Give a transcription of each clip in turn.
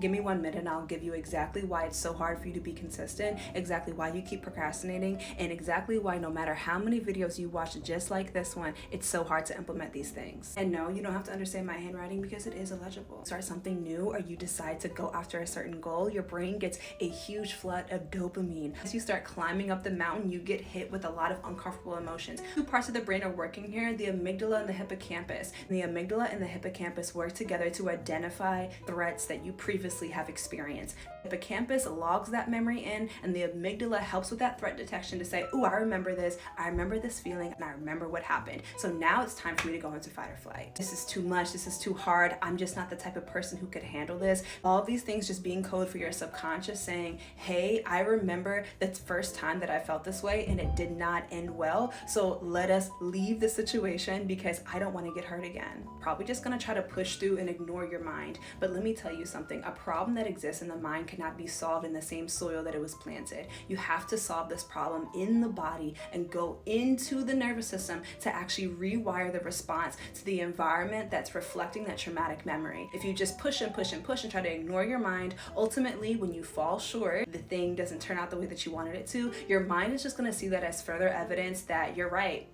Give me 1 minute and I'll give you exactly why it's so hard for you to be consistent, exactly why you keep procrastinating, and exactly why no matter how many videos you watch just like this one, it's so hard to implement these things. And no, you don't have to understand my handwriting because it is illegible. Start something new or you decide to go after a certain goal, your brain gets a huge flood of dopamine. As you start climbing up the mountain, you get hit with a lot of uncomfortable emotions. Two parts of the brain are working here, the amygdala and the hippocampus. And the amygdala and the hippocampus work together to identify threats that you previously have experienced. The hippocampus logs that memory in, and the amygdala helps with that threat detection to say, oh, I remember this feeling, and I remember what happened. So now it's time for me to go into fight or flight. This is too much, this is too hard, I'm just not the type of person who could handle this. All of these things just being code for your subconscious saying, hey, I remember the first time that I felt this way and it did not end well, so let us leave the situation because I don't want to get hurt again. Probably just gonna try to push through and ignore your mind. But let me tell you something, a problem that exists in the mind cannot be solved in the same soil that it was planted. You have to solve this problem in the body and go into the nervous system to actually rewire the response to the environment that's reflecting that traumatic memory. If you just push and push and push and try to ignore your mind, ultimately when you fall short, the thing doesn't turn out the way that you wanted it to, your mind is just gonna see that as further evidence that you're right.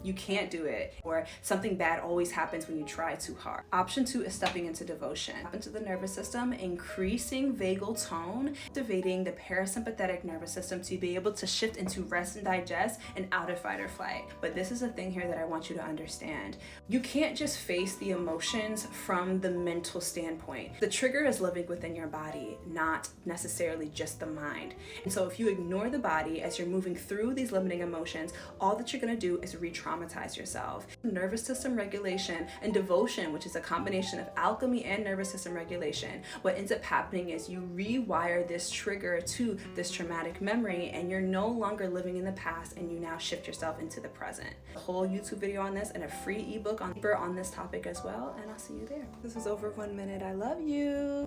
You can't do it, or something bad always happens when you try too hard. Option 2 is stepping into devotion. Up into the nervous system, increasing vagal tone, activating the parasympathetic nervous system to be able to shift into rest and digest and out of fight or flight. But this is a thing here that I want you to understand. You can't just face the emotions from the mental standpoint. The trigger is living within your body, not necessarily just the mind. And so if you ignore the body as you're moving through these limiting emotions, all that you're gonna do is retraumatize yourself. Nervous system regulation and devotion, which is a combination of alchemy and nervous system regulation, what ends up happening is you rewire this trigger to this traumatic memory and you're no longer living in the past and you now shift yourself into the present. A whole YouTube video on this and a free ebook on this topic as well, and I'll see you there. This was over 1 minute. I love you.